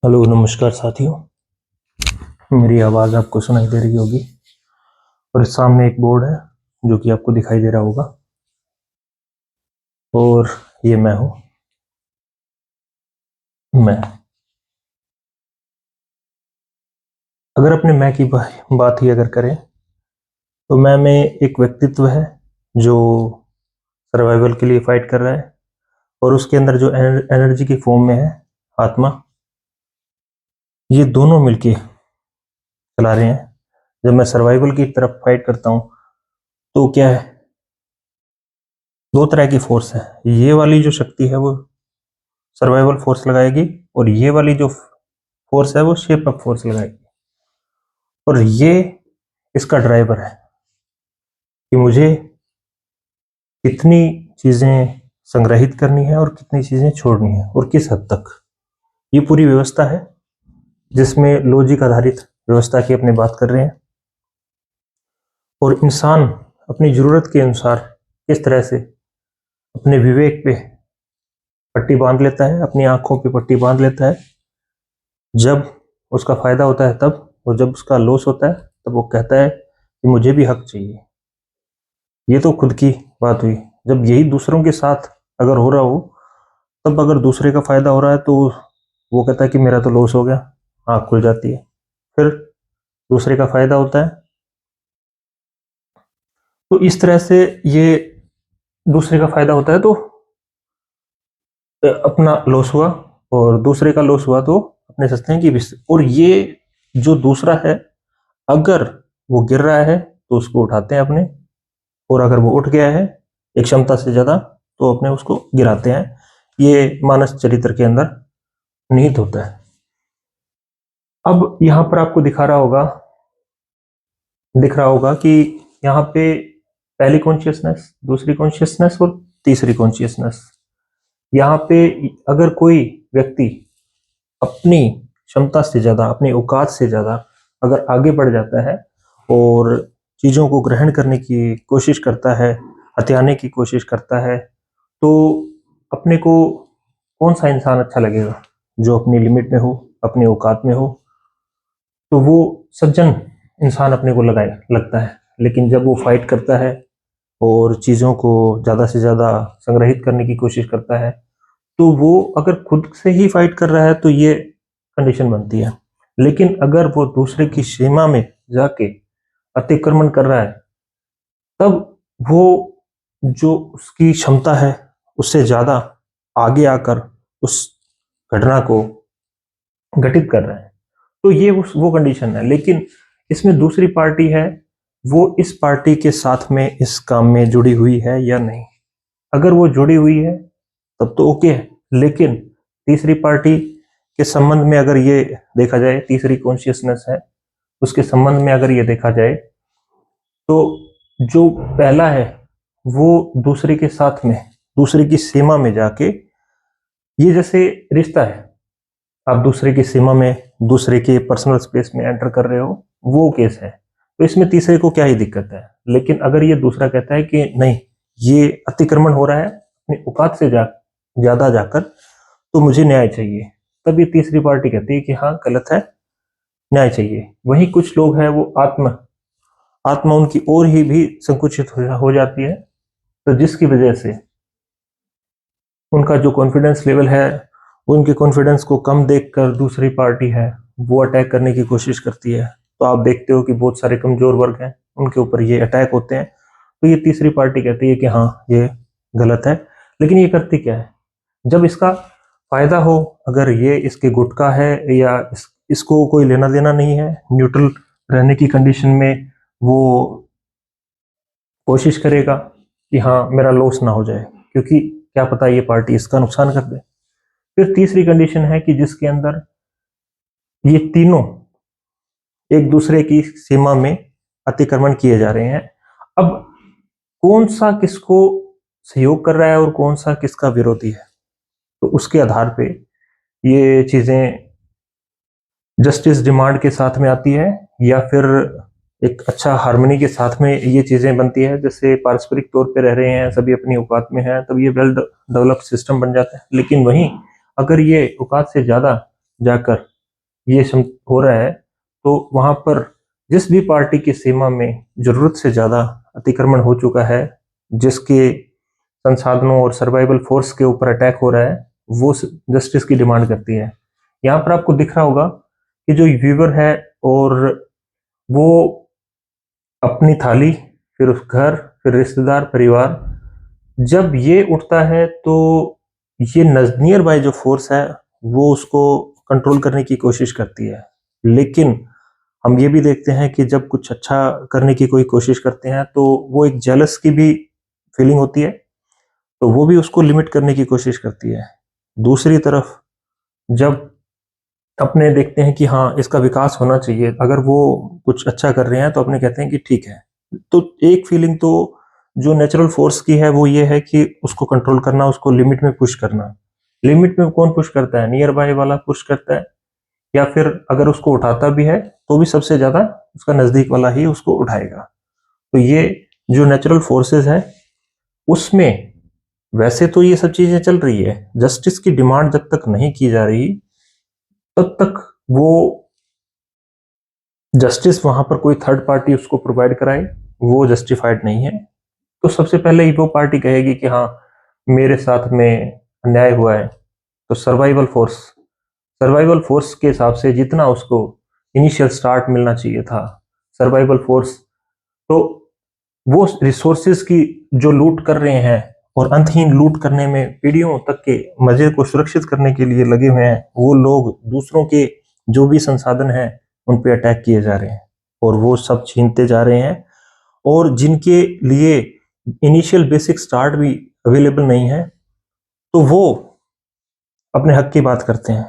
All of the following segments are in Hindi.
हेलो नमस्कार साथियों। मेरी आवाज़ आपको सुनाई दे रही होगी और सामने एक बोर्ड है जो कि आपको दिखाई दे रहा होगा और ये मैं हूँ। मैं अगर अपने मैं की बात ही अगर करें तो मैं में एक व्यक्तित्व है जो सर्वाइवल के लिए फाइट कर रहा है और उसके अंदर जो एनर्जी की फॉर्म में है आत्मा, ये दोनों मिलके चला रहे हैं। जब मैं सर्वाइवल की तरफ फाइट करता हूँ तो क्या है, दो तरह की फोर्स है। ये वाली जो शक्ति है वो सर्वाइवल फोर्स लगाएगी और ये वाली जो फोर्स है वो शेप अप फोर्स लगाएगी। और ये इसका ड्राइवर है कि मुझे कितनी चीजें संग्रहित करनी है और कितनी चीजें छोड़नी है और किस हद तक। ये पूरी व्यवस्था है जिसमें लॉजिक आधारित व्यवस्था की अपने बात कर रहे हैं और इंसान अपनी जरूरत के अनुसार किस तरह से अपने विवेक पे पट्टी बांध लेता है, अपनी आंखों पे पट्टी बांध लेता है। जब उसका फायदा होता है तब, और जब उसका लॉस होता है तब वो कहता है कि मुझे भी हक चाहिए। ये तो खुद की बात हुई। जब यही दूसरों के साथ अगर हो रहा हो, तब अगर दूसरे का फायदा हो रहा है तो वो कहता है कि मेरा तो लॉस हो गया, आँख खुल जाती है। फिर दूसरे का फायदा होता है, तो इस तरह से ये दूसरे का फायदा होता है तो अपना लॉस हुआ और दूसरे का लॉस हुआ तो अपने सोचते हैं कि और ये जो दूसरा है, अगर वो गिर रहा है तो उसको उठाते हैं अपने, और अगर वो उठ गया है एक क्षमता से ज्यादा तो अपने उसको गिराते हैं। ये मानस चरित्र के अंदर निहित होता है। अब यहां पर आपको दिख रहा होगा कि यहाँ पे पहली कॉन्शियसनेस, दूसरी कॉन्शियसनेस और तीसरी कॉन्शियसनेस। यहाँ पे अगर कोई व्यक्ति अपनी क्षमता से ज्यादा, अपनी औकात से ज्यादा अगर आगे बढ़ जाता है और चीजों को ग्रहण करने की कोशिश करता है, हथियाने की कोशिश करता है, तो अपने को कौन सा इंसान अच्छा लगेगा? जो अपनी लिमिट में हो, अपनी औकात में हो, तो वो सज्जन इंसान अपने को लगाए लगता है। लेकिन जब वो फाइट करता है और चीज़ों को ज़्यादा से ज़्यादा संग्रहित करने की कोशिश करता है, तो वो अगर खुद से ही फाइट कर रहा है तो ये कंडीशन बनती है। लेकिन अगर वो दूसरे की सीमा में जाके अतिक्रमण कर रहा है, तब वो जो उसकी क्षमता है उससे ज़्यादा आगे आकर उस घटना को घटित कर रहा है, तो ये वो कंडीशन है। लेकिन इसमें दूसरी पार्टी है, वो इस पार्टी के साथ में इस काम में जुड़ी हुई है या नहीं। अगर वो जुड़ी हुई है तब तो ओके है। लेकिन तीसरी पार्टी के संबंध में अगर ये देखा जाए, तीसरी कॉन्शियसनेस है उसके संबंध में अगर ये देखा जाए, तो जो पहला है वो दूसरे के साथ में, दूसरे की सीमा में जाके, ये जैसे रिश्ता है, आप दूसरे की सीमा में, दूसरे के पर्सनल स्पेस में एंटर कर रहे हो, वो केस है। तो इसमें तीसरे को क्या ही दिक्कत है। लेकिन अगर ये दूसरा कहता है कि नहीं, ये अतिक्रमण हो रहा है अपनी औकात से ज्यादा जाकर, तो मुझे न्याय चाहिए, तब ये तीसरी पार्टी कहती है कि हाँ गलत है, न्याय चाहिए। वहीं कुछ लोग हैं, वो आत्मा आत्मा उनकी और ही भी संकुचित हो जाती है, तो जिसकी वजह से उनका जो कॉन्फिडेंस लेवल है, उनके कॉन्फिडेंस को कम देखकर दूसरी पार्टी है वो अटैक करने की कोशिश करती है। तो आप देखते हो कि बहुत सारे कमजोर वर्ग हैं, उनके ऊपर ये अटैक होते हैं। तो ये तीसरी पार्टी कहती है कि हाँ ये गलत है। लेकिन ये करती क्या है, जब इसका फायदा हो, अगर ये इसके गुट का है या इसको कोई लेना देना नहीं है, न्यूट्रल रहने की कंडीशन में वो कोशिश करेगा कि हाँ मेरा लॉस ना हो जाए, क्योंकि क्या पता ये पार्टी इसका नुकसान कर दे। फिर तीसरी कंडीशन है कि जिसके अंदर ये तीनों एक दूसरे की सीमा में अतिक्रमण किए जा रहे हैं। अब कौन सा किसको सहयोग कर रहा है और कौन सा किसका विरोधी है, तो उसके आधार पे ये चीजें जस्टिस डिमांड के साथ में आती है या फिर एक अच्छा हार्मनी के साथ में ये चीजें बनती है। जैसे पारस्परिक तौर पे रह रहे हैं, सभी अपनी औकात में हैं, तब ये वेल डेवलप्ड सिस्टम बन जाता है। लेकिन वहीं अगर ये औकात से ज्यादा जाकर ये हो रहा है, तो वहां पर जिस भी पार्टी की सीमा में जरूरत से ज्यादा अतिक्रमण हो चुका है, जिसके संसाधनों और सर्वाइवल फोर्स के ऊपर अटैक हो रहा है, वो जस्टिस की डिमांड करती है। यहाँ पर आपको दिख रहा होगा कि जो व्यूवर है और वो अपनी थाली, फिर उस घर, फिर रिश्तेदार, परिवार, जब ये उठता है तो ये नियर बाय जो फोर्स है वो उसको कंट्रोल करने की कोशिश करती है। लेकिन हम ये भी देखते हैं कि जब कुछ अच्छा करने की कोई कोशिश करते हैं तो वो एक जेलस की भी फीलिंग होती है, तो वो भी उसको लिमिट करने की कोशिश करती है। दूसरी तरफ जब अपने देखते हैं कि हाँ इसका विकास होना चाहिए, अगर वो कुछ अच्छा कर रहे हैं तो अपने कहते हैं कि ठीक है। तो एक फीलिंग तो जो नेचुरल फोर्स की है वो ये है कि उसको कंट्रोल करना, उसको लिमिट में पुश करना। लिमिट में कौन पुश करता है? नियर बाय वाला पुश करता है, या फिर अगर उसको उठाता भी है तो भी सबसे ज्यादा उसका नजदीक वाला ही उसको उठाएगा। तो ये जो नेचुरल फोर्सेस है उसमें वैसे तो ये सब चीजें चल रही है, जस्टिस की डिमांड जब तक नहीं की जा रही तब तक वो जस्टिस वहां पर कोई थर्ड पार्टी उसको प्रोवाइड कराए वो जस्टिफाइड नहीं है। तो सबसे पहले ही वो पार्टी कहेगी कि हाँ मेरे साथ में अन्याय हुआ है। तो सर्वाइवल फोर्स के हिसाब से जितना उसको इनिशियल स्टार्ट मिलना चाहिए था, सर्वाइवल फोर्स तो वो रिसोर्सेज की जो लूट कर रहे हैं और अंतहीन लूट करने में पीढ़ियों तक के मजे को सुरक्षित करने के लिए लगे हुए हैं, वो लोग दूसरों के जो भी संसाधन हैं उन पे अटैक किए जा रहे हैं और वो सब छीनते जा रहे हैं। और जिनके लिए इनिशियल बेसिक स्टार्ट भी अवेलेबल नहीं है तो वो अपने हक की बात करते हैं,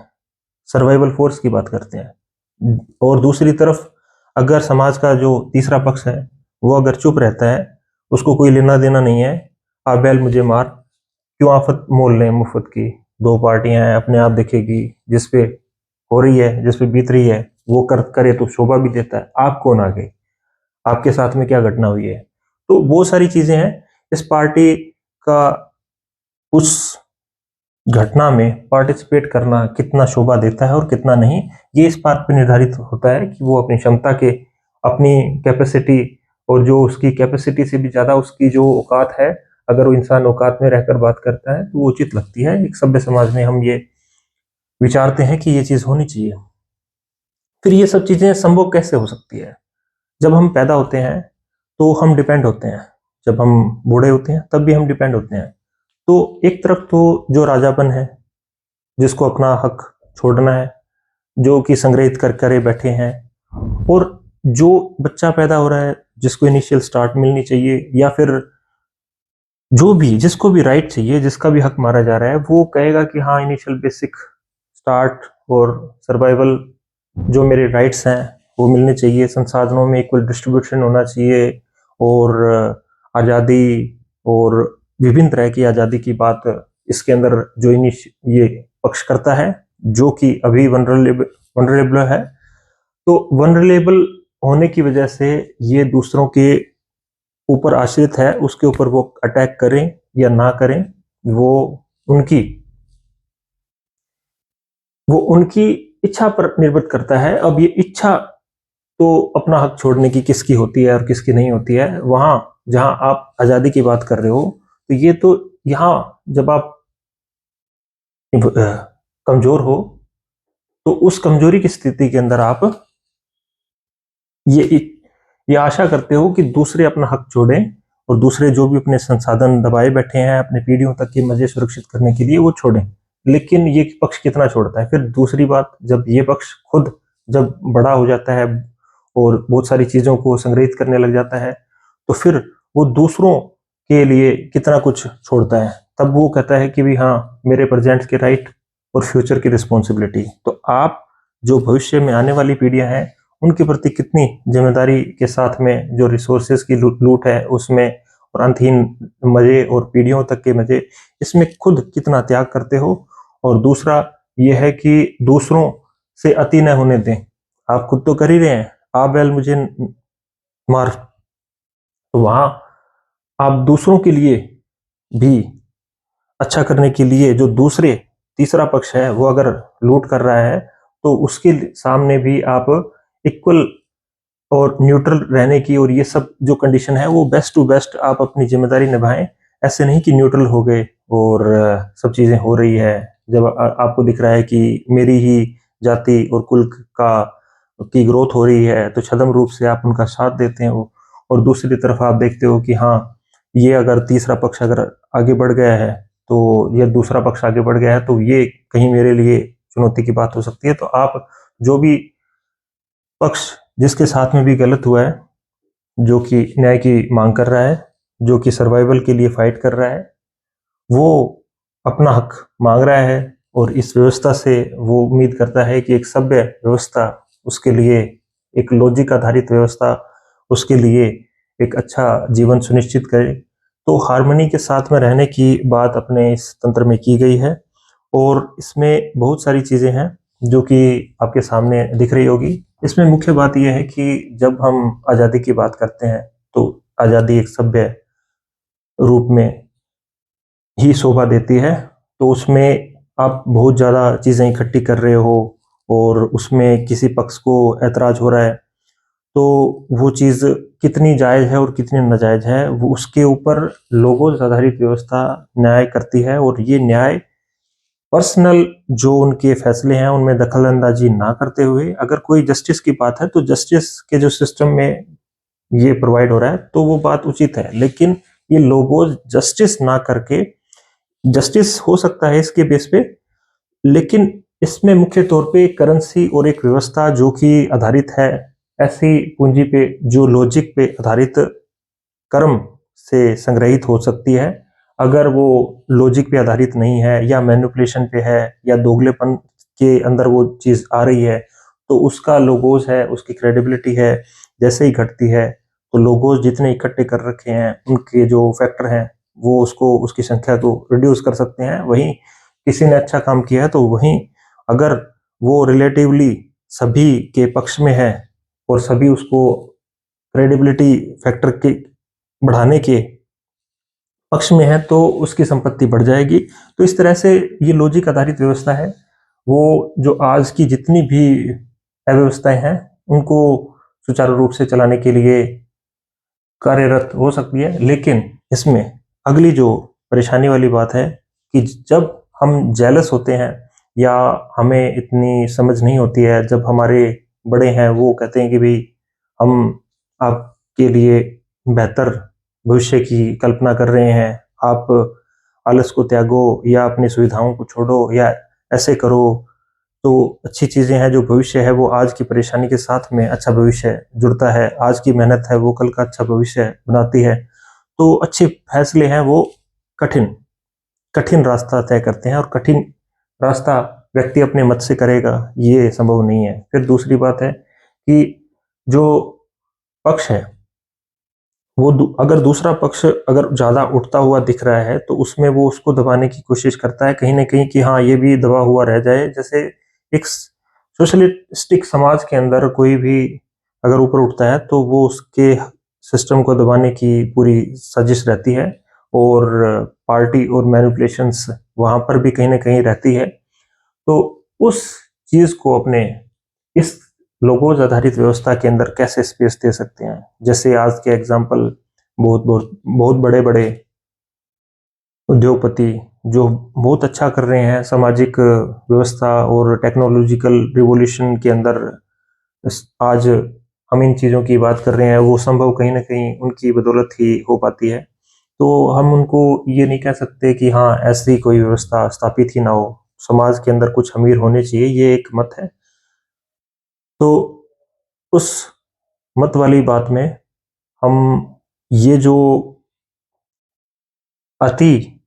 सर्वाइवल फोर्स की बात करते हैं। और दूसरी तरफ अगर समाज का जो तीसरा पक्ष है वो अगर चुप रहता है, उसको कोई लेना देना नहीं है, आप बैल मुझे मार, क्यों आफत मोल लें मुफ्त की। दो पार्टियां हैं, अपने आप देखेगी, जिसपे हो रही है, जिसपे बीत रही है वो करे तो शोभा भी देता है। आप कौन आ गए, आपके साथ में क्या घटना हुई है? तो बहुत सारी चीजें हैं इस पार्टी का, उस घटना में पार्टिसिपेट करना कितना शोभा देता है और कितना नहीं, ये इस बात पे निर्धारित होता है कि वो अपनी क्षमता के, अपनी कैपेसिटी, और जो उसकी कैपेसिटी से भी ज्यादा उसकी जो औकात है, अगर वो इंसान औकात में रहकर बात करता है तो वो उचित लगती है। एक सभ्य समाज में हम ये विचारते हैं कि ये चीज होनी चाहिए। फिर ये सब चीजें संभव कैसे हो सकती है? जब हम पैदा होते हैं तो हम डिपेंड होते हैं, जब हम बूढ़े होते हैं तब भी हम डिपेंड होते हैं। तो एक तरफ तो जो राजापन है, जिसको अपना हक छोड़ना है, जो कि संग्रहित कर करे बैठे हैं, और जो बच्चा पैदा हो रहा है जिसको इनिशियल स्टार्ट मिलनी चाहिए, या फिर जो भी जिसको भी राइट चाहिए, जिसका भी हक मारा जा रहा है, वो कहेगा कि हाँ इनिशियल बेसिक स्टार्ट और सर्वाइवल जो मेरे राइट्स हैं वो मिलने चाहिए, संसाधनों में इक्वल डिस्ट्रीब्यूशन होना चाहिए, और आज़ादी और विभिन्न तरह की आज़ादी की बात इसके अंदर जो ये पक्ष करता है, जो कि अभी वनरेबल है। तो वनरेबल होने की वजह से ये दूसरों के ऊपर आश्रित है, उसके ऊपर वो अटैक करें या ना करें, वो उनकी वो उनकी इच्छा पर निर्भर करता है। अब ये इच्छा तो अपना हक छोड़ने की किसकी होती है और किसकी नहीं होती है। वहां जहां आप आजादी की बात कर रहे हो, तो ये तो यहाँ जब आप कमजोर हो तो उस कमजोरी की स्थिति के अंदर आप ये ये आशा करते हो कि दूसरे अपना हक छोड़ें, और दूसरे जो भी अपने संसाधन दबाए बैठे हैं अपने पीढ़ियों तक के मजे सुरक्षित करने के लिए वो छोड़ें। लेकिन ये पक्ष कितना छोड़ता है? फिर दूसरी बात, जब ये पक्ष खुद जब बड़ा हो जाता है और बहुत सारी चीजों को संग्रहित करने लग जाता है, तो फिर वो दूसरों के लिए कितना कुछ छोड़ता है। तब वो कहता है कि भी हाँ मेरे प्रेजेंट के राइट और फ्यूचर की रिस्पॉन्सिबिलिटी। तो आप जो भविष्य में आने वाली पीढ़ियां हैं उनके प्रति कितनी जिम्मेदारी के साथ में जो रिसोर्सेज की लूट है उसमें, और अंतहीन मजे और पीढ़ियों तक के मजे, इसमें खुद कितना त्याग करते हो। और दूसरा यह है कि दूसरों से अति न होने दें। आप खुद तो कर ही रहे हैं, आप बैल मुझे मार, तो वहां आप दूसरों के लिए भी अच्छा करने के लिए, जो दूसरे तीसरा पक्ष है वो अगर लूट कर रहा है, तो उसके सामने भी आप इक्वल और न्यूट्रल रहने की और ये सब जो कंडीशन है वो बेस्ट टू बेस्ट आप अपनी जिम्मेदारी निभाएं। ऐसे नहीं कि न्यूट्रल हो गए और सब चीजें हो रही है। जब आपको दिख रहा है कि मेरी ही जाति और कुल का की ग्रोथ हो रही है तो छद्म रूप से आप उनका साथ देते हो, और दूसरी तरफ आप देखते हो कि हाँ, ये अगर तीसरा पक्ष अगर आगे बढ़ गया है तो ये दूसरा पक्ष आगे बढ़ गया है तो ये कहीं मेरे लिए चुनौती की बात हो सकती है। तो आप जो भी पक्ष जिसके साथ में भी गलत हुआ है, जो कि न्याय की मांग कर रहा है, जो कि सर्वाइवल के लिए फाइट कर रहा है, वो अपना हक मांग रहा है और इस व्यवस्था से वो उम्मीद करता है कि एक सभ्य व्यवस्था उसके लिए, एक लॉजिक आधारित व्यवस्था उसके लिए एक अच्छा जीवन सुनिश्चित करे। तो हार्मनी के साथ में रहने की बात अपने इस तंत्र में की गई है और इसमें बहुत सारी चीजें हैं जो कि आपके सामने दिख रही होगी। इसमें मुख्य बात यह है कि जब हम आज़ादी की बात करते हैं तो आज़ादी एक सभ्य रूप में ही शोभा देती है। तो उसमें आप बहुत ज़्यादा चीज़ें इकट्ठी कर रहे हो और उसमें किसी पक्ष को ऐतराज हो रहा है तो वो चीज़ कितनी जायज़ है और कितनी नाजायज़ है वो उसके ऊपर लोगों आधारित व्यवस्था न्याय करती है। और ये न्याय पर्सनल जो उनके फैसले हैं उनमें दखल अंदाजी ना करते हुए, अगर कोई जस्टिस की बात है तो जस्टिस के जो सिस्टम में ये प्रोवाइड हो रहा है तो वो बात उचित है। लेकिन ये लोगों जस्टिस ना करके, जस्टिस हो सकता है इसके बेस पे, लेकिन इसमें मुख्य तौर पे करेंसी और एक व्यवस्था जो कि आधारित है ऐसी पूंजी पे जो लॉजिक पे आधारित कर्म से संग्रहित हो सकती है। अगर वो लॉजिक पे आधारित नहीं है या मैनिपुलेशन पे है या दोगलेपन के अंदर वो चीज आ रही है तो उसका लोगोस है, उसकी क्रेडिबिलिटी है, जैसे ही घटती है तो लोगोस जितने इकट्ठे कर रखे हैं उनके जो फैक्टर हैं वो उसको उसकी संख्या को रिड्यूस कर सकते हैं। वहीं किसी ने अच्छा काम किया है तो वहीं अगर वो रिलेटिवली सभी के पक्ष में है और सभी उसको क्रेडिबिलिटी फैक्टर के बढ़ाने के पक्ष में है तो उसकी संपत्ति बढ़ जाएगी। तो इस तरह से ये लॉजिक आधारित व्यवस्था है वो जो आज की जितनी भी अव्यवस्थाएं हैं उनको सुचारू रूप से चलाने के लिए कार्यरत हो सकती है। लेकिन इसमें अगली जो परेशानी वाली बात है कि जब हम जेलस होते हैं या हमें इतनी समझ नहीं होती है, जब हमारे बड़े हैं वो कहते हैं कि भाई हम आपके लिए बेहतर भविष्य की कल्पना कर रहे हैं, आप आलस को त्यागो या अपनी सुविधाओं को छोड़ो या ऐसे करो तो अच्छी चीजें हैं। जो भविष्य है वो आज की परेशानी के साथ में अच्छा भविष्य जुड़ता है, आज की मेहनत है वो कल का अच्छा भविष्य बनाती है। तो अच्छे फैसले हैं वो कठिन कठिन रास्ता तय करते हैं और कठिन रास्ता व्यक्ति अपने मत से करेगा ये संभव नहीं है। फिर दूसरी बात है कि जो पक्ष है वो अगर दूसरा पक्ष अगर ज्यादा उठता हुआ दिख रहा है तो उसमें वो उसको दबाने की कोशिश करता है कहीं ना कहीं कि हाँ ये भी दबा हुआ रह जाए। जैसे एक सोशलिस्टिक समाज के अंदर कोई भी अगर ऊपर उठता है तो वो उसके सिस्टम को दबाने की पूरी साजिश रहती है और पार्टी और मैनिपुलेशंस वहां पर भी कहीं ना कहीं रहती है। तो उस चीज को अपने इस लोगोज आधारित व्यवस्था के अंदर कैसे स्पेस दे सकते हैं। जैसे आज के एग्जाम्पल बहुत बहुत बहुत बड़े बड़े उद्योगपति जो बहुत अच्छा कर रहे हैं सामाजिक व्यवस्था और टेक्नोलॉजिकल रिवॉल्यूशन के अंदर, आज हम इन चीज़ों की बात कर रहे हैं वो संभव कहीं ना कहीं उनकी बदौलत ही हो पाती है। तो हम उनको ये नहीं कह सकते कि हाँ ऐसी कोई व्यवस्था स्थापित ही ना हो, समाज के अंदर कुछ अमीर होने चाहिए, ये एक मत है। तो उस मत वाली बात में हम ये जो अति